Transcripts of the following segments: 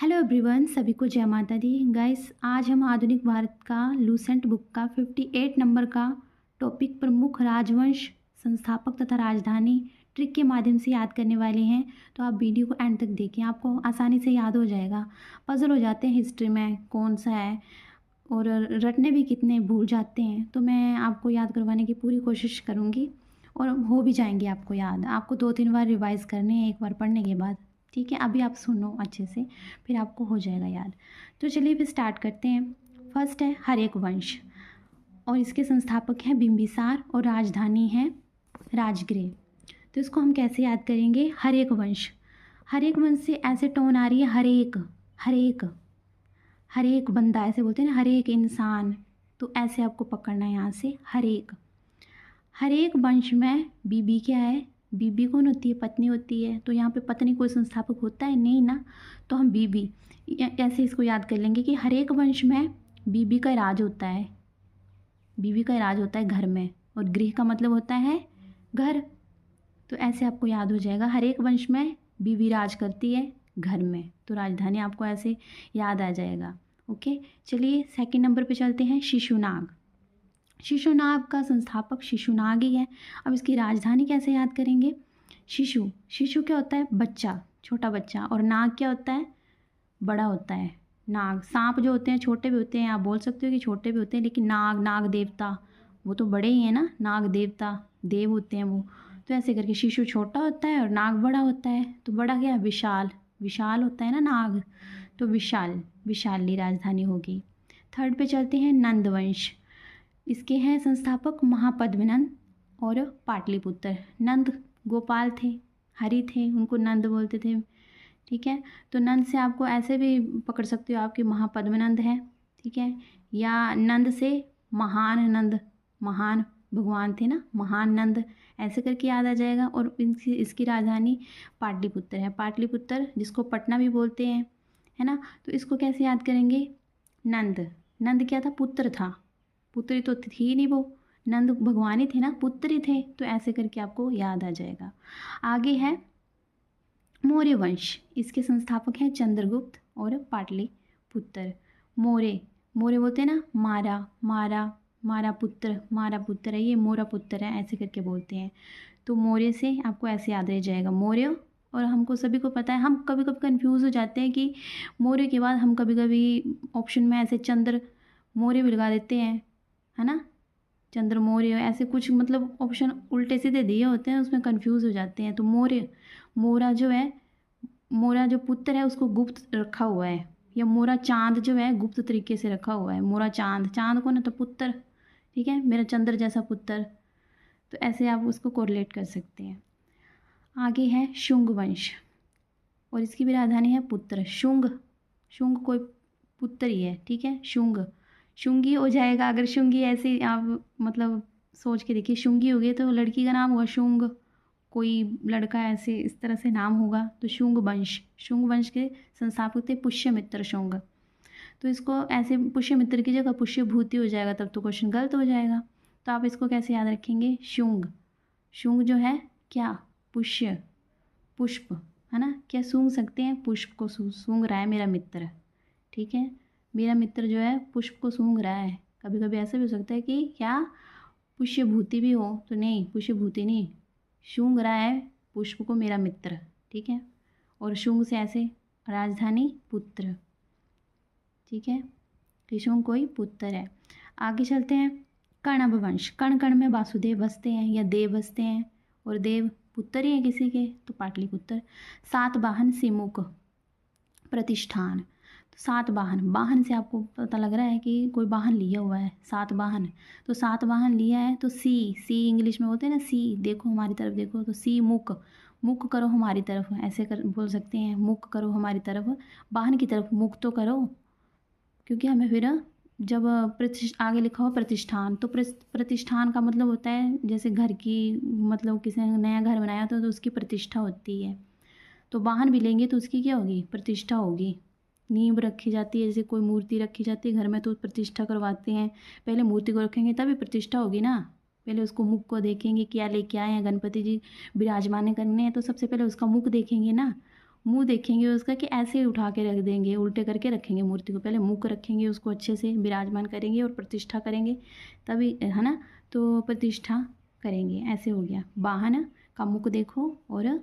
Hello everyone, सभी को जय माता दी। गाइस, आज हम आधुनिक भारत का लूसेंट बुक का 58 नंबर का टॉपिक प्रमुख राजवंश, संस्थापक तथा राजधानी ट्रिक के माध्यम से याद करने वाले हैं। तो आप वीडियो को एंड तक देखें, आपको आसानी से याद हो जाएगा। पजल हो जाते हैं हिस्ट्री में कौन सा है और रटने भी कितने भूल जाते हैं। तो मैं आपको याद करवाने की पूरी कोशिश करूँगी और हो भी जाएंगे आपको याद। आपको 2-3 बार रिवाइज़ करने हैं एक बार पढ़ने के बाद, ठीक है। अभी आप सुनो अच्छे से, फिर आपको हो जाएगा याद। तो चलिए फिर स्टार्ट करते हैं। फर्स्ट है हर्यक वंश और इसके संस्थापक हैं बिंबिसार और राजधानी है राजगृह। तो इसको हम कैसे याद करेंगे? हर्यक वंश। हर्यक वंश से ऐसे टोन आ रही है हरेक, हरेक, हरेक बंदा ऐसे बोलते हैं ना, हरेक इंसान। तो ऐसे आपको पकड़ना है यहाँ से हरेक। हरेक वंश में बीबी क्या है? बीबी कौन होती है? पत्नी होती है। तो यहाँ पे पत्नी कोई संस्थापक होता है नहीं ना, तो हम बीबी ऐसे इसको याद कर लेंगे कि हरेक वंश में बीबी का राज होता है। बीबी का राज होता है घर में, और गृह का मतलब होता है घर। तो ऐसे आपको याद हो जाएगा, हरेक वंश में बीबी राज करती है घर में। तो राजधानी आपको ऐसे याद आ जाएगा। ओके, चलिए सेकंड नंबर पे चलते हैं। शिशुनाग। शिशुनाग का संस्थापक शिशुनाग ही है। अब इसकी राजधानी कैसे याद करेंगे? शिशु, शिशु क्या होता है? बच्चा, छोटा बच्चा। और नाग क्या होता है? बड़ा होता है। नाग, सांप जो होते हैं छोटे भी होते हैं, आप बोल सकते हो कि छोटे भी होते हैं, लेकिन नाग, नाग देवता, वो तो बड़े ही हैं ना। नाग देवता देव होते हैं वो। तो ऐसे करके शिशु छोटा होता है और नाग बड़ा होता है। तो बड़ा क्या है? विशाल, विशाल होता है ना नाग। तो विशाल, विशाली राजधानी होगी। थर्ड पे चलते हैं नंदवंश। इसके हैं संस्थापक महापद्मनंद और पाटलिपुत्र। नंद गोपाल थे, हरि थे, उनको नंद बोलते थे, ठीक है। तो नंद से आपको ऐसे भी पकड़ सकते हो आपके महापद्मनंद है, ठीक है। या नंद से महान नंद, महान भगवान थे ना, महान नंद, ऐसे करके याद आ जाएगा। और इसकी राजधानी पाटलिपुत्र है। पाटलिपुत्र जिसको पटना भी बोलते हैं, है ना। तो इसको कैसे याद करेंगे? नंद, नंद क्या था? पुत्र था। पुत्री तो थी ही नहीं वो, नंद भगवान ही थे ना, पुत्र ही थे। तो ऐसे करके आपको याद आ जाएगा। आगे है मौर्य वंश। इसके संस्थापक हैं चंद्रगुप्त और पाटलिपुत्र। मौर्य, मौर्य बोलते हैं ना, मारा, मारा, मारा पुत्र, मारा पुत्र है ये, मोरा पुत्र है, ऐसे करके बोलते हैं। तो मौर्य से आपको ऐसे याद रह जाएगा मौर्य। और हमको सभी को पता है, हम कभी कभी कंफ्यूज हो जाते हैं कि मौर्य के बाद हम कभी कभी ऑप्शन में ऐसे चंद्र मौर्य भी लगा देते हैं, है ना। चंद्र मौर्य ऐसे कुछ मतलब ऑप्शन उल्टे सीधे दिए होते हैं, उसमें कंफ्यूज हो जाते हैं। तो मौर्य, मोरा जो है, मोरा जो पुत्र है उसको गुप्त रखा हुआ है, या मोरा चांद जो है गुप्त तरीके से रखा हुआ है। मोरा चांद, चांद को ना तो पुत्र, ठीक है, मेरा चंद्र जैसा पुत्र। तो ऐसे आप उसको कोरिलेट कर सकते हैं। आगे है शुंग वंश और इसकी भी राजधानी है पुत्र। शुंग, शुंग कोई पुत्र ही है, ठीक है। शुंग, शुंगी हो जाएगा। अगर शुंगी ऐसे आप मतलब सोच के देखिए, शुंगी हो गई तो लड़की का नाम होगा शुंग, कोई लड़का ऐसे इस तरह से नाम होगा। तो शुंग वंश, शुंग वंश के संस्थापक थे पुष्यमित्र शुंग। तो इसको ऐसे पुष्यमित्र की जगह पुष्यभूति हो जाएगा, तब तो क्वेश्चन गलत हो जाएगा। तो आप इसको कैसे याद रखेंगे? शुंग, शुंग जो है क्या? पुष्य, पुष्प, है ना। क्या सूंघ सकते हैं? पुष्प को सूंघ रहा है मेरा मित्र, ठीक है। मेरा मित्र जो है पुष्प को सूंघ रहा है। कभी कभी ऐसा भी हो सकता है कि क्या पुष्यभूति भी हो, तो नहीं, पुष्यभूति नहीं, सूंघ रहा है पुष्प को मेरा मित्र, ठीक है। और शुंग से ऐसे राजधानी पुत्र, ठीक है, कि शुंग कोई पुत्र है। आगे चलते हैं कण्व वंश। कण कण में वासुदेव बसते हैं या देव बसते हैं, और देव पुत्र ही है किसी के, तो पाटलिपुत्र। सातवाहन सिमुक प्रतिष्ठान। तो सातवाहन, वाहन से आपको पता लग रहा है कि कोई वाहन लिया हुआ है, सातवाहन। तो सातवाहन लिया है तो सी, सी इंग्लिश में बोलते हैं ना, सी देखो हमारी तरफ देखो, तो सी मुक, मुक करो हमारी तरफ, ऐसे कर बोल सकते हैं, मुक करो हमारी तरफ, वाहन की तरफ मुक तो करो। क्योंकि हमें फिर जब आगे लिखा हो प्रतिष्ठान, तो प्रतिष्ठान का मतलब होता है जैसे घर की, मतलब किसी ने नया घर बनाया तो उसकी प्रतिष्ठा होती है। तो वाहन भी लेंगे तो उसकी क्या होगी? प्रतिष्ठा होगी। नींव रखी जाती है, जैसे कोई मूर्ति रखी जाती है घर में तो प्रतिष्ठा करवाते हैं। पहले मूर्ति को रखेंगे तभी प्रतिष्ठा होगी ना। पहले उसको मुख को देखेंगे, क्या लेके आए हैं, गणपति जी विराजमान करने हैं तो सबसे पहले उसका मुख देखेंगे ना। मुंह देखेंगे उसका कि ऐसे ही उठा के रख देंगे, उल्टे करके रखेंगे मूर्ति को, पहले मुख रखेंगे, उसको अच्छे से विराजमान करेंगे और प्रतिष्ठा करेंगे, तभी है ना, तो प्रतिष्ठा करेंगे। ऐसे हो गया। वाहन का मुख देखो और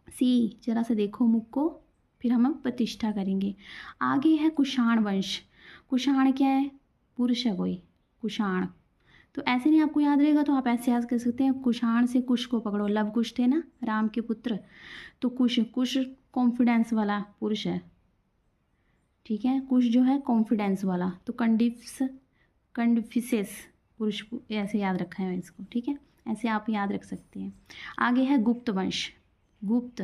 सी जरा से देखो मुख को, फिर हम प्रतिष्ठा करेंगे। आगे है कुषाण वंश। कुषाण क्या है? पुरुष है कोई, कुषाण। तो ऐसे नहीं आपको याद रहेगा तो आप ऐसे याद कर सकते हैं, कुषाण से कुश को पकड़ो, लव कुश थे ना राम के पुत्र, तो कुश, कुश कॉन्फिडेंस वाला पुरुष है, ठीक है, कुश जो है कॉन्फिडेंस वाला, तो कंडफिसेस पुरुष, ऐसे याद रखा है इसको, ठीक है, ऐसे आप याद रख सकते हैं। आगे है गुप्त वंश। गुप्त,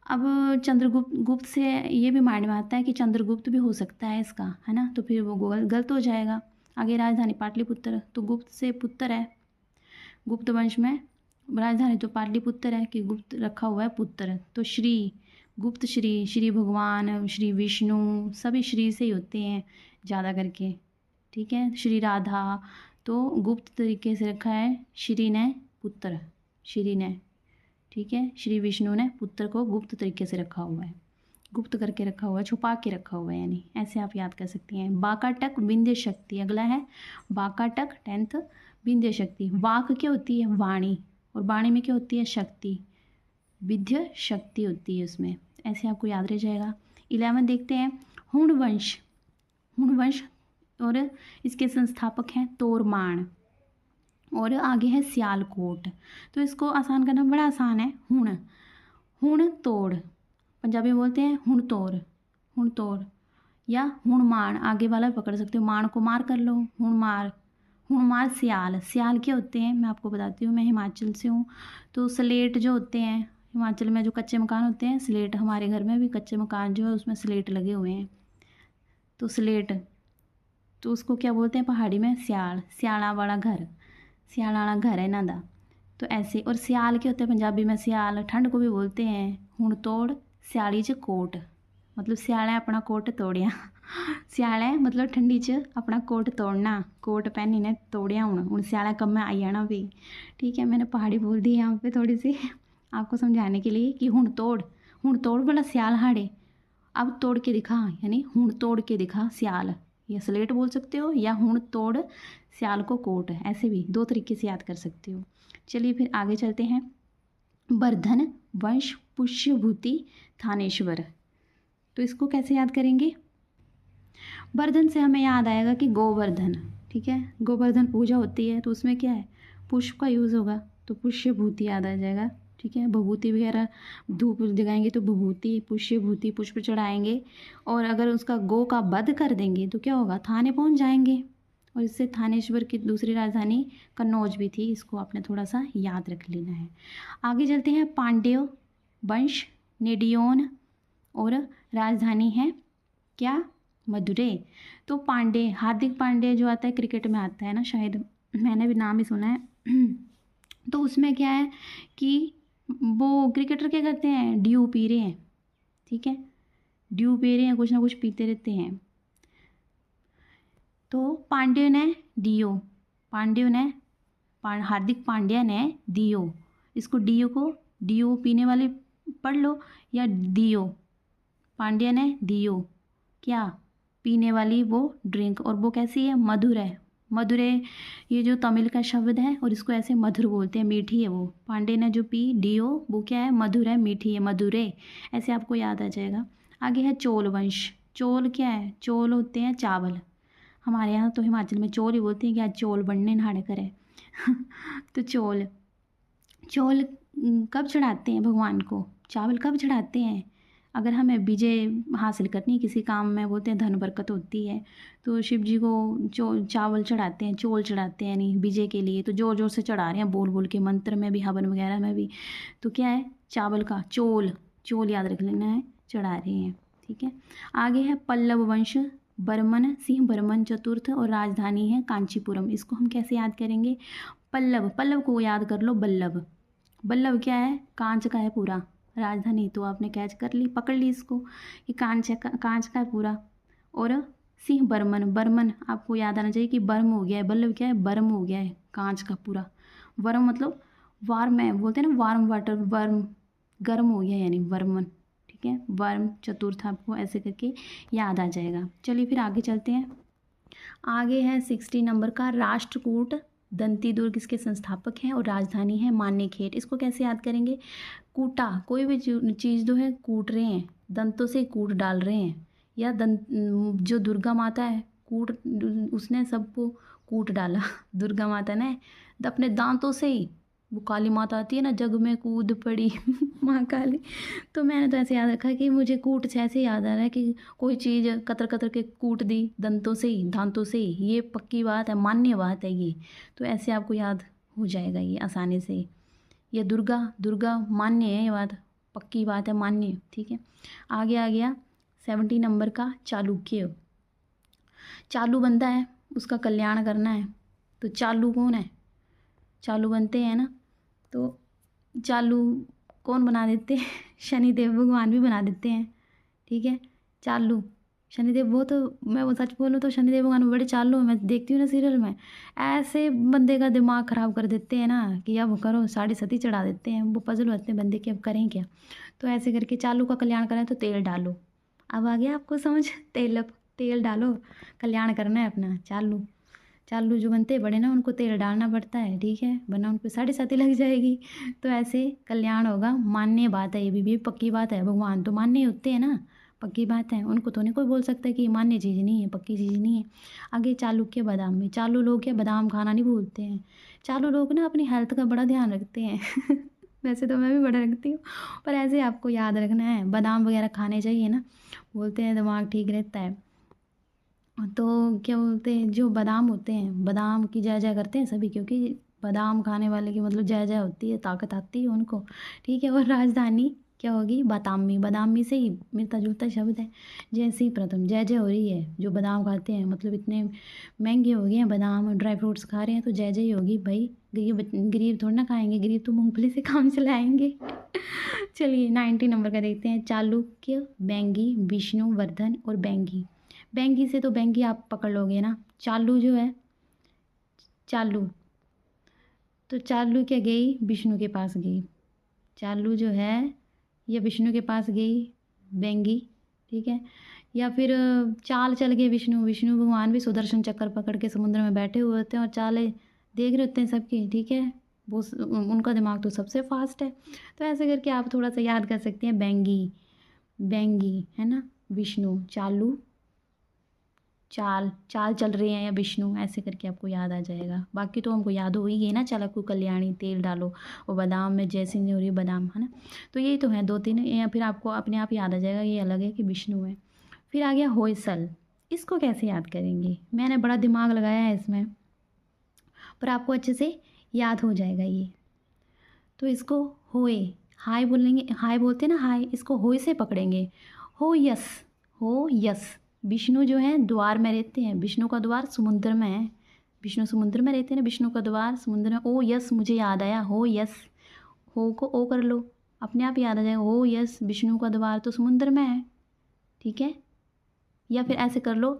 अब चंद्रगुप्त, गुप्त से ये भी माइंड में आता है कि चंद्रगुप्त भी हो सकता है इसका, है ना, तो फिर वो गलत हो जाएगा। आगे राजधानी पाटलिपुत्र, तो गुप्त से पुत्र है, गुप्त वंश में राजधानी तो पाटलिपुत्र है कि गुप्त रखा हुआ है पुत्र, तो श्री, गुप्त श्री, श्री भगवान, श्री विष्णु, सभी श्री से ही होते हैं ज़्यादा करके, ठीक है, श्री राधा, तो गुप्त तरीके से रखा है, श्री ने पुत्र, श्री ने, ठीक है, श्री विष्णु ने पुत्र को गुप्त तरीके से रखा हुआ है, गुप्त करके रखा हुआ है, छुपा के रखा हुआ है, यानी ऐसे आप याद कर सकती हैं। बाकाटक विंध्य शक्ति, अगला है बाकाटक 10th विंध्य शक्ति। वाक क्या होती है? वाणी, और वाणी में क्या होती है? शक्ति, विद्य शक्ति होती है उसमें, ऐसे आपको याद रह जाएगा। 11 देखते हैं, हुण वंश। हुण वंश और इसके संस्थापक हैं तोरमान, और आगे है सियालकोट। तो इसको आसान करना बड़ा आसान है। हुण, हुण तोड़, पंजाबी में बोलते हैं हुण तोड़, हुण तोड़, या हुण मार, आगे वाला पकड़ सकते हो, मान को मार कर लो, हुण मार, हुण मार सियाल। सियाल क्या होते हैं मैं आपको बताती हूँ, मैं हिमाचल से हूँ, तो स्लेट जो होते हैं हिमाचल में, जो कच्चे मकान होते हैं, स्लेट, हमारे घर में भी कच्चे मकान जो है उसमें स्लेट लगे हुए हैं, तो स्लेट, तो उसको क्या बोलते हैं पहाड़ी में? सियाल, सियाला वाला घर, सियाला वाला घर है ना दा, तो ऐसे। और सियाल क्या होते हैं पंजाबी में? सियाल, ठंड को भी बोलते हैं हुण तोड़ सियाली च कोट, मतलब सियाले अपना कोट तोड़िया, सियाले मतलब ठंडी च अपना कोट तोड़ना, कोट पहनी ने तोड़िया, हूँ सियाला कब में आई जाना भी, ठीक है, मैंने पहाड़ी बोल दी यहाँ पे थोड़ी सी आपको समझाने के लिए कि हुण तोड़ वाला सियाल हाड़े, अब तोड़ के दिखा, यानी हुण तोड़ के दिखा सियाल, या स्लेट बोल सकते हो, या हुण तोड़ सियाल को कोट, ऐसे भी 2 तरीके से याद कर सकते हो। चलिए फिर आगे चलते हैं। वर्धन वंश पुष्यभूति थानेश्वर, तो इसको कैसे याद करेंगे? वर्धन से हमें याद आएगा कि गोवर्धन, ठीक है, गोवर्धन पूजा होती है, तो उसमें क्या है? पुष्प का यूज़ होगा, तो पुष्यभूति याद आ जाएगा, ठीक है, भभूति वगैरह धूप जगाएंगे तो भभूति, पुष्यभूति, पुष्प चढ़ाएंगे, और अगर उसका गो का वध कर देंगे तो क्या होगा? थाने पहुंच जाएंगे, और इससे थानेश्वर की दूसरी राजधानी कन्नौज भी थी, इसको आपने थोड़ा सा याद रख लेना है। आगे चलते हैं। पांड्य वंश नेडियोन, और राजधानी है क्या? मदुरै। तो पांडे, हार्दिक पांडे जो आता है क्रिकेट में आता है ना, शायद मैंने भी नाम ही सुना है तो उसमें क्या है कि वो क्रिकेटर क्या करते हैं? ड्यू पी रहे हैं, ठीक है, ड्यू पी रहे हैं, कुछ ना कुछ पीते रहते हैं, तो पांड्य ने दियो, पांड्य ने हार्दिक पांड्या ने दियो, इसको डियो को, डियो पीने वाले पढ़ लो, या दियो, पांड्या ने दियो क्या? पीने वाली वो ड्रिंक, और वो कैसी है? मधुर है, मधुर है, ये जो तमिल का शब्द है, और इसको ऐसे मधुर बोलते हैं, मीठी है वो। पांडे ने जो पी डियो, वो क्या है? मधुर है, मीठी है, मधुरे, ऐसे आपको याद आ जाएगा। आगे है चोल वंश। चोल क्या है? चोल होते हैं चावल, हमारे यहाँ तो हिमाचल में चोल ही बोलते हैं कि आज चोल बनने नहाड़े करे तो चोल, चोल कब चढ़ाते हैं भगवान को? चावल कब चढ़ाते हैं? अगर हमें विजय हासिल करनी है किसी काम में, बोलते हैं धन बरकत होती है, तो शिव जी को चावल चढ़ाते हैं, चोल चढ़ाते हैं, यानी विजय के लिए, तो जोर जोर से चढ़ा रहे हैं, बोल बोल के, मंत्र में भी, हवन वगैरह में भी, तो क्या है? चावल का चोल, चोल याद रख लेना है, चढ़ा रहे हैं, ठीक है। आगे है पल्लव वंश, बर्मन, सिंह बर्मन चतुर्थ, और राजधानी है कांचीपुरम। इसको हम कैसे याद करेंगे? पल्लव, पल्लव को याद कर लो, बल्लभ, बल्लभ क्या है? कांच का है पूरा, राजधानी तो आपने कैच कर ली, पकड़ ली इसको, कि कांच है, कांच का है पूरा। और सिंह बर्मन, बर्मन आपको याद आना चाहिए कि बर्म हो गया है, बल्लभ क्या है? बर्म हो गया है, कांच का पूरा। वर्म मतलब वार्म है, बोलते हैं ना वार्म वाटर, वर्म गर्म हो गया, यानी वर्मन, ठीक है। वर्म चतुर्थ आपको ऐसे करके याद आ जाएगा। चलिए फिर आगे चलते हैं। आगे है 60 नंबर का राष्ट्रकूट दंती दुर्ग, इसके संस्थापक हैं और राजधानी है मान्यखेड़। इसको कैसे याद करेंगे? कूटा, कोई भी चीज़ जो है कूट रहे हैं, दंतों से कूट डाल रहे हैं, या दंत जो दुर्गा माता है कूट, उसने सबको कूट डाला दुर्गा माता ने अपने दांतों से ही। वो काली माता आती है ना, जग में कूद पड़ी माँ काली। तो मैंने तो ऐसे याद रखा कि मुझे कूट से ऐसे याद आ रहा है कि कोई चीज़ कतर कतर के कूट दी दांतों से ही, दांतों से ही। ये पक्की बात है, मान्य बात है ये। तो ऐसे आपको याद हो जाएगा ये आसानी से। ये दुर्गा, दुर्गा मान्य है, ये बात पक्की बात है, मान्य, ठीक है। आगे आ गया 70 नंबर का चालुक्य। चालू बंदा है, उसका कल्याण करना है। तो चालू कौन है? चालू बनते हैं ना, तो चालू कौन बना देते हैं? शनिदेव भगवान भी बना देते हैं, ठीक है। चालू शनिदेव, वो तो मैं वो सच बोलूँ तो शनिदेव भगवान बड़े चालू हैं। मैं देखती हूँ ना सीरियल में, ऐसे बंदे का दिमाग ख़राब कर देते हैं ना कि अब करो, साढ़े सती चढ़ा देते हैं। वो पजल होते हैं बंदे के, अब करें क्या। तो ऐसे करके चालू का कल्याण करें तो तेल डालो। अब आ गया आपको समझ? तेल डालो, कल्याण करना है अपना। चालू चालू जो बनते हैं बड़े ना, उनको तेल डालना पड़ता है, ठीक है, वरना उन पर साढ़े साती लग जाएगी। तो ऐसे कल्याण होगा, मान्य बात है, ये भी पक्की बात है। भगवान तो मान्य होते हैं ना, पक्की बात है, उनको तो नहीं कोई बोल सकता कि मान्य चीज़ नहीं है, पक्की चीज़ नहीं है। आगे चालुक्य बादाम में, चालू लोग क्या बादाम खाना नहीं भूलते हैं। चालू लोग ना अपनी हेल्थ का बड़ा ध्यान रखते हैं वैसे तो मैं भी बड़ा रखती हूँ, पर ऐसे आपको याद रखना है, बादाम वगैरह खाने चाहिए ना, बोलते हैं दिमाग ठीक रहता है। तो क्या बोलते हैं, जो बादाम होते हैं, बादाम की जय जय करते हैं सभी, क्योंकि बादाम खाने वाले की मतलब जय जय होती है, ताकत आती है उनको, ठीक है। और राजधानी क्या होगी? बादामी, बादामी से ही मिलता जुलता शब्द है। जैसे ही प्रथम जय जय हो रही है, जो बादाम खाते हैं, मतलब इतने महंगे हो गए हैं बादाम, ड्राई फ्रूट्स खा रहे हैं, तो जय जय ही होगी भाई। गरीब गरीब थोड़ा ना खाएंगे, गरीब तो मूंगफली से काम चलाएंगे चलिए 90 नंबर का देखते हैं। चालुक्य, बैंगी, विष्णुवर्धन और बैंगी। बैंगी से तो बैंगी आप पकड़ लोगे ना। चालू जो है, चालू, तो चालू क्या गई? विष्णु के पास गई। चालू जो है ये विष्णु के पास गई, बैंगी, ठीक है। या फिर चाल चल गए विष्णु, विष्णु भगवान भी सुदर्शन चक्र पकड़ के समुद्र में बैठे हुए होते हैं और चालें देख रहे होते हैं सबकी, ठीक है। वो उनका दिमाग तो सबसे फास्ट है। तो ऐसे करके आप थोड़ा सा याद कर सकते हैं। बैंगी, बैंगी है ना, विष्णु, चालू, चाल चाल चल रहे हैं, या विष्णु, ऐसे करके आपको याद आ जाएगा। बाकी तो हमको याद हो ही गई ना, चालकू कल्याणी, तेल डालो, और बादाम में जैसे नहीं हो रही बादाम, है ना। तो यही तो है 2-3, या फिर आपको अपने आप याद आ जाएगा, ये अलग है कि विष्णु है। फिर आ गया होयसल। इसको कैसे याद करेंगे? मैंने बड़ा दिमाग लगाया है इसमें, पर आपको अच्छे से याद हो जाएगा ये। तो इसको होए, हाय बोलेंगे, हाय बोलते हैं ना, हाय, इसको होए से पकड़ेंगे। हो यस, हो यस। विष्णु जो है द्वार में रहते हैं, विष्णु का द्वार समुद्र में है, विष्णु समुद्र में रहते हैं ना, विष्णु का द्वार समुद्र में। ओ यस, मुझे याद आया, हो यस, हो को ओ कर लो, अपने आप याद आ जाएगा। हो यस, विष्णु का द्वार तो समुद्र में है, ठीक है। या फिर ऐसे कर लो,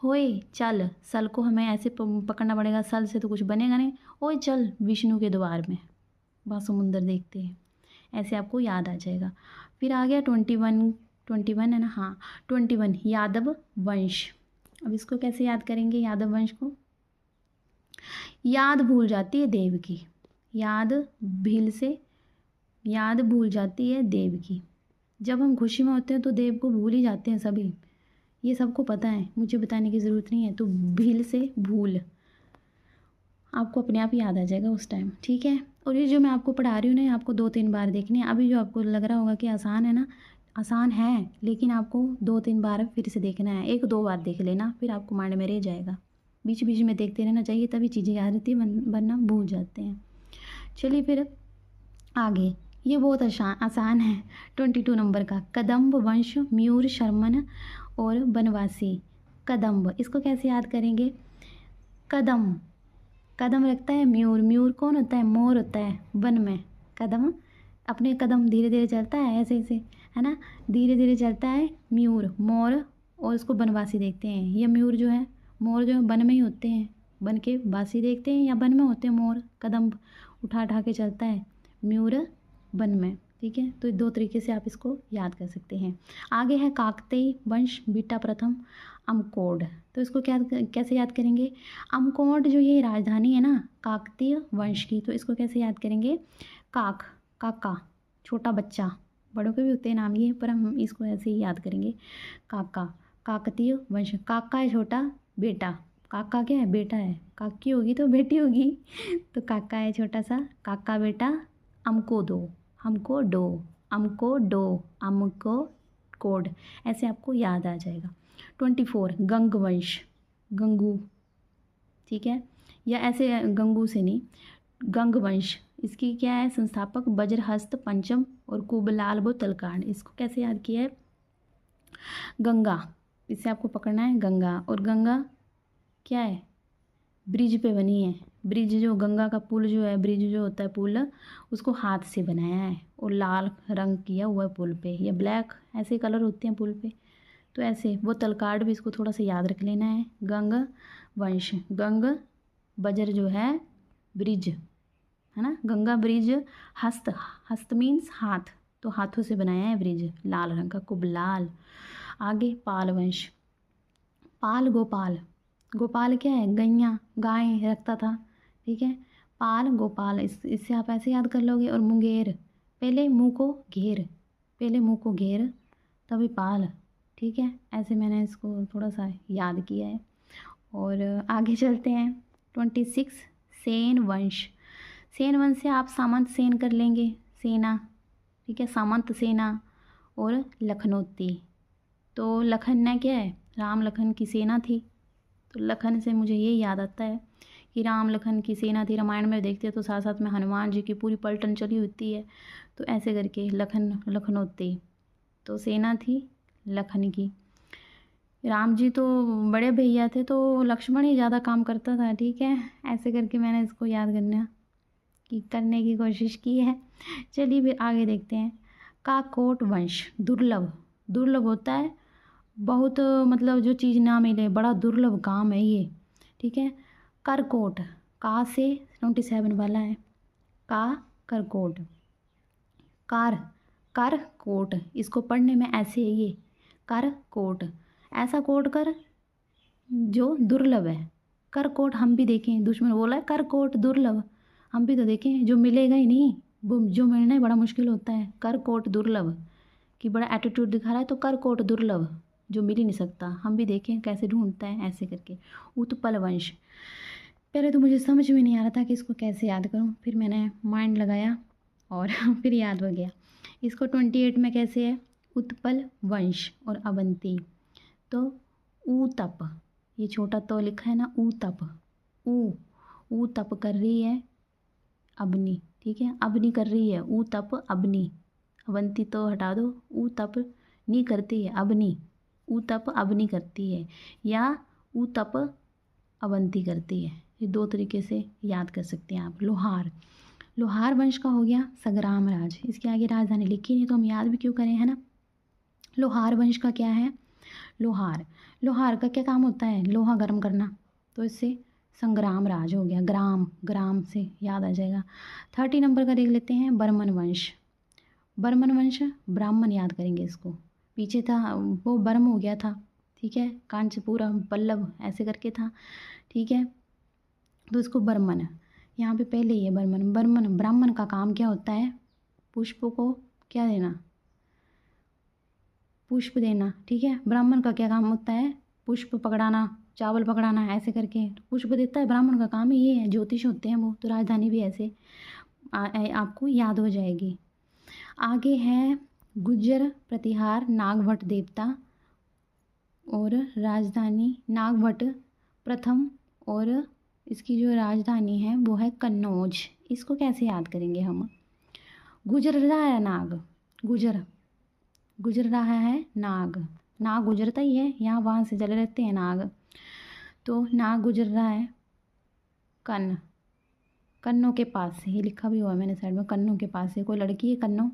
होए चल, सल को हमें ऐसे पकड़ना पड़ेगा, सल से तो कुछ बनेगा नहीं। ओए चल विष्णु के द्वार में, वहाँ समुद्र देखते हैं, ऐसे आपको याद आ जाएगा। फिर आ गया 21 है ना, हाँ 21, यादव वंश। अब इसको कैसे याद करेंगे? यादव वंश को, याद भूल जाती है देव की, याद भील से याद भूल जाती है देव की। जब हम खुशी में होते हैं तो देव को भूल ही जाते हैं सभी, ये सबको पता है, मुझे बताने की ज़रूरत नहीं है। तो भील से भूल, आपको अपने आप याद आ जाएगा उस टाइम, ठीक है। और ये जो मैं आपको पढ़ा रही हूँ ना, आपको 2-3 बार देखनी है। अभी जो आपको लग रहा होगा कि आसान है ना, आसान है, लेकिन आपको 2-3 बार फिर से देखना है। 1-2 बार देख लेना, फिर आपको माइंड में रह जाएगा। बीच बीच में देखते रहना चाहिए, तभी चीज़ें याद रहती है, वरना भूल जाते हैं। चलिए फिर आगे, ये बहुत आसान है। 22 नंबर का, कदम्ब वंश, मयूर, शर्मन और बनवासी। कदम्ब, इसको कैसे याद करेंगे? कदम, कदम रखता है मयूर, मयूर कौन होता है? मोर होता है वन में। कदम अपने कदम धीरे धीरे चलता है, ऐसे ऐसे, है ना, धीरे धीरे चलता है मयूर, मोर, और उसको बनवासी देखते हैं। ये मयूर जो है, मोर जो है वन में ही होते हैं, बन के बासी देखते हैं, या वन में होते हैं मोर, कदम उठा उठा के चलता है मयूर वन में। ठीक है, तो 2 तरीके से आप इसको याद कर सकते हैं। आगे है काकतीय वंश बीटा प्रथम अमकोड। तो इसको क्या कैसे याद करेंगे? अमकोड जो ये राजधानी है ना काकतीय वंश की, तो इसको कैसे याद करेंगे? काक, काका, छोटा बच्चा, बड़ों के भी होते हैं नाम ये, पर हम इसको ऐसे ही याद करेंगे। काका, काकतीय वंश। काका है छोटा, बेटा, काका क्या है? बेटा है, काकी होगी तो बेटी होगी तो काका है छोटा सा, काका बेटा, हमको दो, हमको डो, हमको डो, हमको कोड, ऐसे आपको याद आ जाएगा। 24 गंग वंश, गंगू, ठीक है, या ऐसे गंगू से नहीं, गंग वंश। इसकी क्या है? संस्थापक वज्रहस्त पंचम और कुबलाल तलकांड। इसको कैसे याद किया है? गंगा, इससे आपको पकड़ना है गंगा, और गंगा क्या है? ब्रिज पे बनी है। ब्रिज जो गंगा का पुल जो है, ब्रिज जो होता है पुल, उसको हाथ से बनाया है और लाल रंग किया हुआ है पुल पे, या ब्लैक, ऐसे कलर होते हैं पुल पे। तो ऐसे वो तलकाड भी इसको थोड़ा सा याद रख लेना है। गंग वंश, गंग बजर जो है ब्रिज है ना, गंगा ब्रिज, हस्त, हस्त मीन्स हाथ, तो हाथों से बनाया है ब्रिज, लाल रंग का, कुबलाल। आगे पाल वंश, पाल गोपाल, गोपाल क्या है? गैया, गाय रखता था, ठीक है, पाल गोपाल, इससे आप ऐसे याद कर लोगे। और मुंगेर, पहले मुंह को घेर, पहले मुंह को घेर तभी पाल, ठीक है, ऐसे मैंने इसको थोड़ा सा याद किया है। और आगे चलते हैं। 26 सेन वंश, सेन वंश से आप सामंत सेन कर लेंगे, सेना, ठीक है, सामंत सेना। और लखनौती, तो लखन ने क्या है? राम लखन की सेना थी, तो लखन से मुझे ये याद आता है कि राम लखन की सेना थी। रामायण में देखते हैं तो साथ साथ में हनुमान जी की पूरी पलटन चली होती है, तो ऐसे करके लखन, लखनौती, तो सेना थी लखन की। राम जी तो बड़े भैया थे, तो लक्ष्मण ही ज़्यादा काम करता था, ठीक है, ऐसे करके मैंने इसको याद करने की कोशिश की है। चलिए फिर आगे देखते हैं। काकोट वंश, दुर्लभ, दुर्लभ होता है बहुत, मतलब जो चीज़ ना मिले, बड़ा दुर्लभ काम है ये, ठीक है। करकोट, का से 27 वाला है, का करकोट, कार, कर कोट, इसको पढ़ने में ऐसे है ये, कर कोट, ऐसा कोट कर जो दुर्लभ है। कर कोट हम भी देखें, दुश्मन बोला है कर कोट दुर्लभ, हम भी तो देखें, जो मिलेगा ही नहीं, वो जो मिलना ही बड़ा मुश्किल होता है। कर कोट दुर्लभ कि बड़ा एटीट्यूड दिखा रहा है, तो कर कोट दुर्लभ जो मिल ही नहीं सकता, हम भी देखें कैसे ढूंढता है, ऐसे करके। उत्पल वंश, पहले तो मुझे समझ में नहीं आ रहा था कि इसको कैसे याद करूं, फिर मैंने माइंड लगाया और फिर याद हो गया। इसको 28 में कैसे है? उत्पल वंश और अवंती, तो ऊतप, ये छोटा तो लिखा है ना, ऊतप, ऊ तप कर रही है अबनी, ठीक है, अबनी कर रही है, ऊ तप अबनी, अवंती तो हटा दो, ऊ तप नहीं करती है, अबनी, ऊ तप अबनी करती है, या ऊ तप अवंती करती है। ये 2 तरीके से याद कर सकते हैं आप। लोहार, लोहार वंश का हो गया संग्राम राज, इसके आगे राजधानी लिखी नहीं तो हम याद भी क्यों करें, है ना। लोहार वंश का क्या है? लोहार, लोहार का क्या काम होता है? लोहा गर्म करना, तो इससे संग्राम राज हो गया, ग्राम, ग्राम से याद आ जाएगा। 30 नंबर का देख लेते हैं, बर्मन वंश, बर्मन वंश, ब्राह्मण याद करेंगे इसको, पीछे था वो बर्म हो गया था, ठीक है, कांचपुरा पल्लव ऐसे करके था, ठीक है, तो इसको बर्मन, यहाँ पे पहले ही है बर्मन। बर्मन, ब्राह्मण का काम क्या होता है? पुष्प को क्या देना? पुष्प देना, ठीक है, ब्राह्मण का क्या काम होता है? पुष्प पकड़ाना, चावल पकड़ाना, ऐसे करके पुष्प देता है, ब्राह्मण का काम ही ये है, ज्योतिष होते हैं वो, तो राजधानी भी ऐसे आपको याद हो जाएगी। आगे है गुज्जर प्रतिहार नागभट्ट देवता, और राजधानी नागभट्ट प्रथम, और इसकी जो राजधानी है वो है कन्नौज। इसको कैसे याद करेंगे हम? गुजर रहा है नाग, गुजर, गुजर रहा है नाग, नाग गुजरता ही है, यहाँ वहाँ से चले रहते हैं नाग, तो नाग गुजर रहा है। कन्न, कन्नों के पास से, ये लिखा भी हुआ है मैंने साइड में, कन्नों के पास से, कोई लड़की है कन्नों,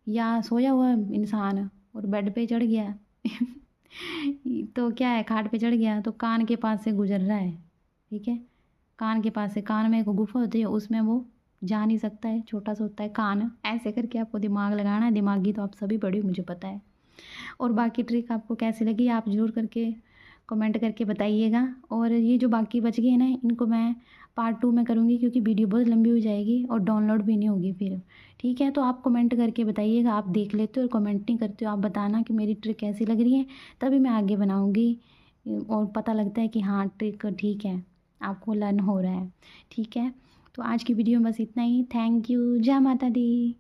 या सोया हुआ इंसान और बेड पे चढ़ गया तो क्या है, खाट पे चढ़ गया, तो कान के पास से गुजर रहा है, ठीक है, कान के पास से, कान में एक गुफा होती है उसमें वो जा नहीं सकता है, छोटा सा होता है कान, ऐसे करके आपको दिमाग लगाना है। दिमागी तो आप सभी बड़े हो, मुझे पता है। और बाकी ट्रिक आपको कैसी लगी आप ज़रूर करके कमेंट करके बताइएगा। और ये जो बाकी बच गए हैं ना, इनको मैं पार्ट 2 में करूँगी, क्योंकि वीडियो बहुत लंबी हो जाएगी और डाउनलोड भी नहीं होगी फिर। ठीक है, तो आप कमेंट करके बताइएगा। आप देख लेते हो और कमेंट नहीं करते हो, आप बताना कि मेरी ट्रिक कैसी लग रही है, तभी मैं आगे बनाऊँगी और पता लगता है कि हाँ ट्रिक ठीक है, आपको लर्न हो रहा है। ठीक है, तो आज की वीडियो में बस इतना ही। Thank you. जय माता दी।